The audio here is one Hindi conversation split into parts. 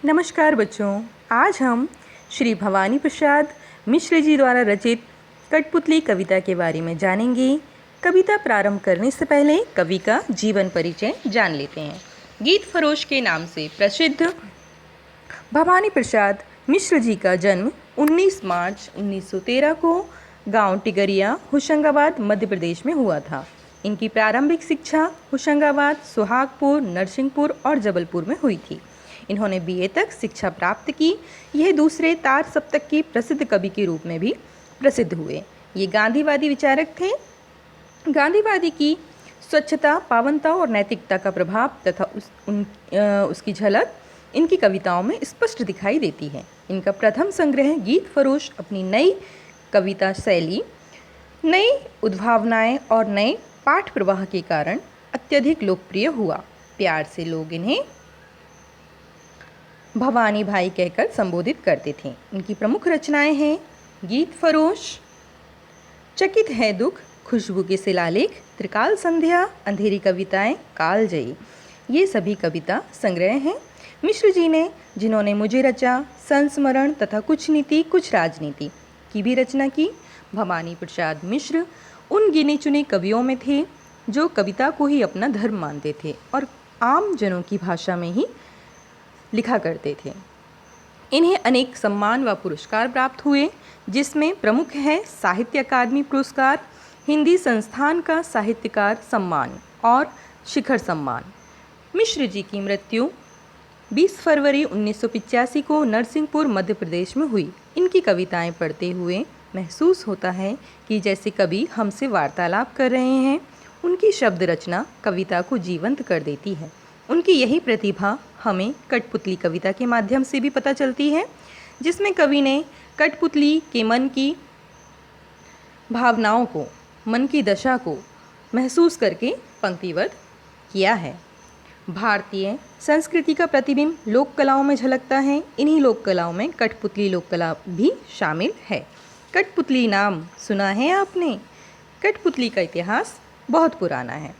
नमस्कार बच्चों, आज हम श्री भवानी प्रसाद मिश्र जी द्वारा रचित कठपुतली कविता के बारे में जानेंगे। कविता प्रारंभ करने से पहले कवि का जीवन परिचय जान लेते हैं। गीत फरोश के नाम से प्रसिद्ध भवानी प्रसाद मिश्र जी का जन्म 19 मार्च 1913 को गांव टिगरिया, होशंगाबाद, मध्य प्रदेश में हुआ था। इनकी प्रारंभिक शिक्षा होशंगाबाद, सुहागपुर, नरसिंहपुर और जबलपुर में हुई थी। इन्होंने बीए तक शिक्षा प्राप्त की। यह दूसरे तार सप्तक की प्रसिद्ध कवि के रूप में भी प्रसिद्ध हुए। ये गांधीवादी विचारक थे। गांधीवादी की स्वच्छता, पावनता और नैतिकता का प्रभाव तथा उसकी झलक इनकी कविताओं में स्पष्ट दिखाई देती है। इनका प्रथम संग्रह गीत फरोश अपनी नई कविता शैली, नई उद्भावनाएं और नए पाठ प्रवाह के कारण अत्यधिक लोकप्रिय हुआ। प्यार से लोग इन्हें भवानी भाई कहकर संबोधित करते थे। इनकी प्रमुख रचनाएं हैं गीत फरोश, चकित है दुख, खुशबू के शिलालेख, त्रिकाल संध्या, अंधेरी कविताएं, कालजयी। ये सभी कविता संग्रह हैं। मिश्र जी ने जिन्होंने मुझे रचा, संस्मरण तथा कुछ नीति कुछ राजनीति की भी रचना की। भवानी प्रसाद मिश्र उन गिने चुने कवियों में थे जो कविता को ही अपना धर्म मानते थे और आम जनों की भाषा में ही लिखा करते थे। इन्हें अनेक सम्मान व पुरस्कार प्राप्त हुए, जिसमें प्रमुख है साहित्य अकादमी पुरस्कार, हिंदी संस्थान का साहित्यकार सम्मान और शिखर सम्मान। मिश्र जी की मृत्यु 20 फरवरी 1985 को नरसिंहपुर, मध्य प्रदेश में हुई। इनकी कविताएं पढ़ते हुए महसूस होता है कि जैसे कवि हमसे वार्तालाप कर रहे हैं। उनकी शब्द रचना कविता को जीवंत कर देती है। उनकी यही प्रतिभा हमें कठपुतली कविता के माध्यम से भी पता चलती है, जिसमें कवि ने कठपुतली के मन की भावनाओं को, मन की दशा को महसूस करके पंक्तिबद्ध किया है। भारतीय संस्कृति का प्रतिबिंब लोक कलाओं में झलकता है। इन्हीं लोक कलाओं में कठपुतली लोक कला भी शामिल है। कठपुतली नाम सुना है आपने? कठपुतली का इतिहास बहुत पुराना है।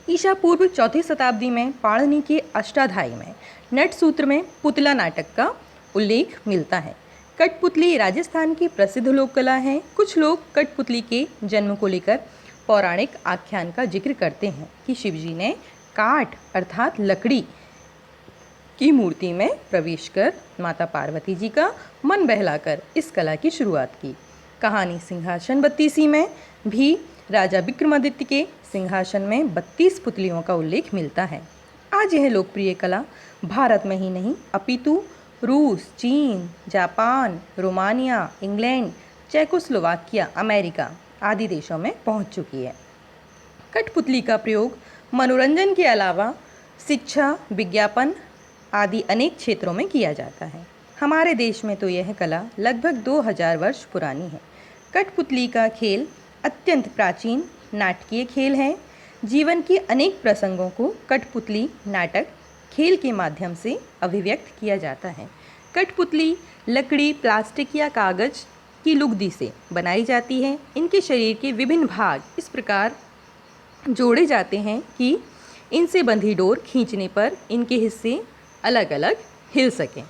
ईसा पूर्व 4वीं शताब्दी में पाणिनि के अष्टाध्यायी में नटसूत्र में पुतला नाटक का उल्लेख मिलता है। कठपुतली राजस्थान की प्रसिद्ध लोक कला है। कुछ लोग कठपुतली के जन्म को लेकर पौराणिक आख्यान का जिक्र करते हैं कि शिवजी ने काठ अर्थात लकड़ी की मूर्ति में प्रवेश कर माता पार्वती जी का मन बहलाकर इस कला की शुरुआत की। कहानी सिंहासन 32 में भी राजा विक्रमादित्य के सिंहासन में 32 पुतलियों का उल्लेख मिलता है। आज यह लोकप्रिय कला भारत में ही नहीं अपितु रूस, चीन, Japan, Romania, England, Czechoslovakia, America आदि देशों में पहुंच चुकी है। कठपुतली का प्रयोग मनोरंजन के अलावा शिक्षा, विज्ञापन आदि अनेक क्षेत्रों में किया जाता है। हमारे देश में तो यह कला लगभग 2000 वर्ष पुरानी है। कठपुतली का खेल अत्यंत प्राचीन नाटकीय खेल है। जीवन के अनेक प्रसंगों को कठपुतली नाटक खेल के माध्यम से अभिव्यक्त किया जाता है। कठपुतली लकड़ी, प्लास्टिक या कागज की लुगदी से बनाई जाती है। इनके शरीर के विभिन्न भाग इस प्रकार जोड़े जाते हैं कि इनसे बंधी डोर खींचने पर इनके हिस्से अलग अलग हिल सकें।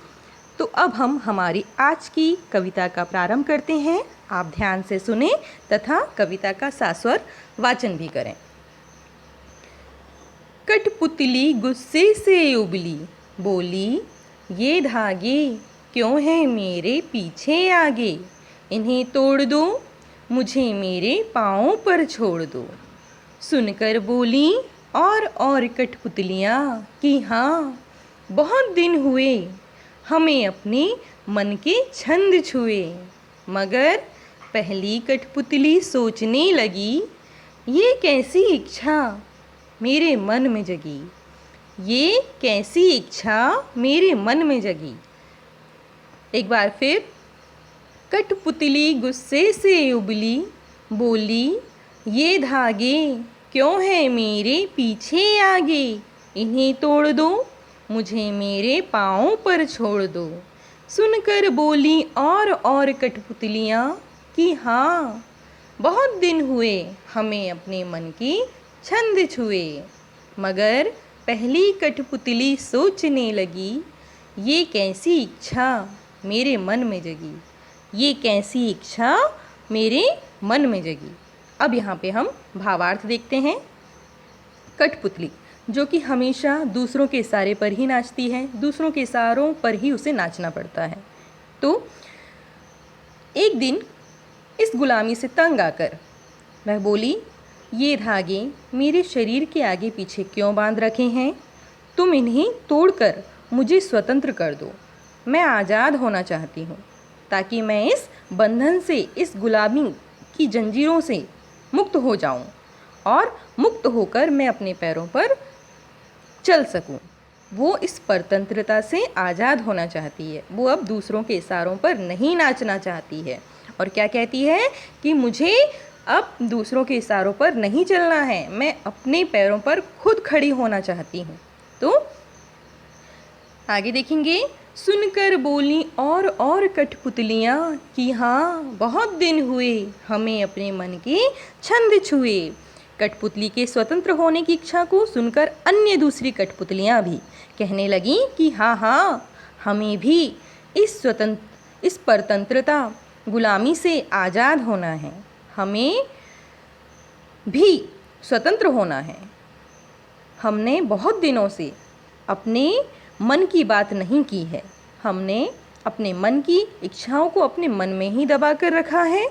तो अब हम हमारी आज की कविता का प्रारंभ करते हैं। आप ध्यान से सुने तथा कविता का सास्वर वाचन भी करें। कठपुतली गुस्से से उबली, बोली ये धागे क्यों हैं मेरे पीछे आगे, इन्हें तोड़ दो, मुझे मेरे पाँव पर छोड़ दो। सुनकर बोली और कठपुतलियाँ कि हाँ, बहुत दिन हुए हमें अपने मन के छंद छुए। मगर पहली कठपुतली सोचने लगी, ये कैसी इच्छा मेरे मन में जगी, ये कैसी इच्छा मेरे मन में जगी। एक बार फिर। कठपुतली गुस्से से उबली, बोली ये धागे क्यों हैं मेरे पीछे आगे, इन्हें तोड़ दो, मुझे मेरे पाँव पर छोड़ दो। सुनकर बोली और कठपुतलियाँ कि हाँ, बहुत दिन हुए हमें अपने मन की छंद छुए। मगर पहली कठपुतली सोचने लगी, ये कैसी इच्छा मेरे मन में जगी, ये कैसी इच्छा मेरे मन में जगी। अब यहाँ पे हम भावार्थ देखते हैं। कठपुतली जो कि हमेशा दूसरों के इशारे पर ही नाचती है, दूसरों के इशारों पर ही उसे नाचना पड़ता है। तो एक दिन इस गुलामी से तंग आकर वह बोली, ये धागे मेरे शरीर के आगे पीछे क्यों बांध रखे हैं? तुम इन्हें तोड़कर मुझे स्वतंत्र कर दो। मैं आज़ाद होना चाहती हूँ ताकि मैं इस बंधन से, इस गुलामी की जंजीरों से मुक्त हो जाऊँ और मुक्त होकर मैं अपने पैरों पर चल सकूँ। वो इस परतंत्रता से आज़ाद होना चाहती है। वो अब दूसरों के इशारों पर नहीं नाचना चाहती है और क्या कहती है कि मुझे अब दूसरों के इशारों पर नहीं चलना है, मैं अपने पैरों पर खुद खड़ी होना चाहती हूँ। तो आगे देखेंगे। सुनकर बोली और कठपुतलियाँ कि हाँ बहुत दिन हुए हमें अपने मन के छंद छुए। कठपुतली के स्वतंत्र होने की इच्छा को सुनकर अन्य दूसरी कठपुतलियाँ भी कहने लगीं कि हाँ हाँ हमें भी इस परतंत्रता गुलामी से आज़ाद होना है, हमें भी स्वतंत्र होना है। हमने बहुत दिनों से अपने मन की बात नहीं की है, हमने अपने मन की इच्छाओं को अपने मन में ही दबा कर रखा है,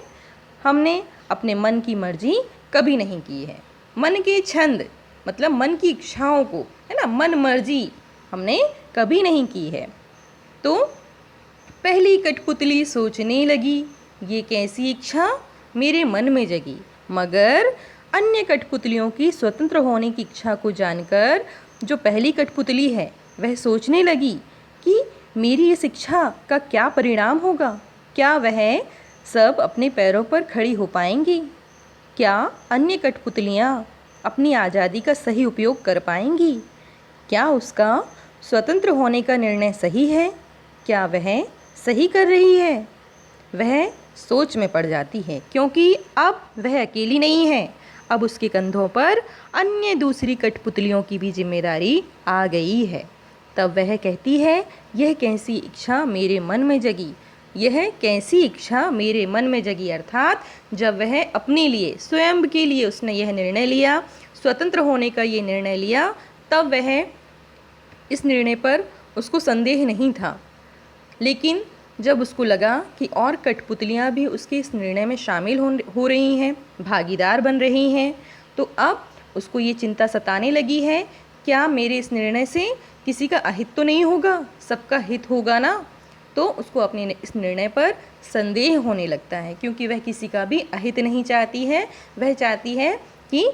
हमने अपने मन की मर्जी कभी नहीं की है। मन के छंद मतलब मन की इच्छाओं को, है ना, मन मर्जी हमने कभी नहीं की है। तो पहली कठपुतली सोचने लगी, ये कैसी इच्छा मेरे मन में जगी। मगर अन्य कठपुतलियों की स्वतंत्र होने की इच्छा को जानकर जो पहली कठपुतली है वह सोचने लगी कि मेरी इस इच्छा का क्या परिणाम होगा, क्या वह सब अपने पैरों पर खड़ी हो पाएंगी, क्या अन्य कठपुतलियाँ अपनी आज़ादी का सही उपयोग कर पाएंगी, क्या उसका स्वतंत्र होने का निर्णय सही है, क्या वह सही कर रही है। वह सोच में पड़ जाती है क्योंकि अब वह अकेली नहीं है, अब उसके कंधों पर अन्य दूसरी कठपुतलियों की भी जिम्मेदारी आ गई है। तब वह कहती है, यह कैसी इच्छा मेरे मन में जगी, यह कैसी इच्छा मेरे मन में जगी। अर्थात जब वह अपने लिए, स्वयं के लिए उसने यह निर्णय लिया, स्वतंत्र होने का ये निर्णय लिया, तब वह इस निर्णय पर उसको संदेह नहीं था। लेकिन जब उसको लगा कि और कठपुतलियाँ भी उसके इस निर्णय में शामिल हो रही हैं, भागीदार बन रही हैं, तो अब उसको ये चिंता सताने लगी है, क्या मेरे इस निर्णय से किसी का अहित तो नहीं होगा, सबका हित होगा ना। तो उसको अपने इस निर्णय पर संदेह होने लगता है क्योंकि वह किसी का भी अहित नहीं चाहती है, वह चाहती है कि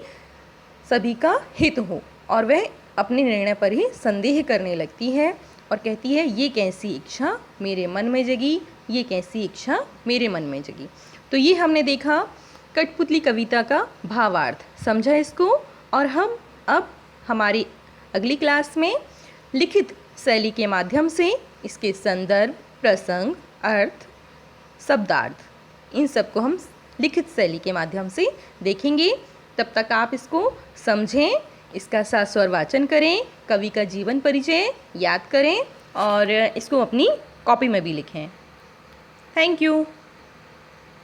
सभी का हित हो और वह अपने निर्णय पर ही संदेह करने लगती है और कहती है, ये कैसी इच्छा मेरे मन में जगी, ये कैसी इच्छा मेरे मन में जगी। तो ये हमने देखा कठपुतली कविता का भावार्थ, समझा इसको। और हम अब हमारी अगली क्लास में लिखित शैली के माध्यम से इसके संदर्भ, प्रसंग, अर्थ, शब्दार्थ, इन सब को हम लिखित शैली के माध्यम से देखेंगे। तब तक आप इसको समझें, इसका सस्वर वाचन करें, कवि का जीवन परिचय याद करें और इसको अपनी कॉपी में भी लिखें। Thank you.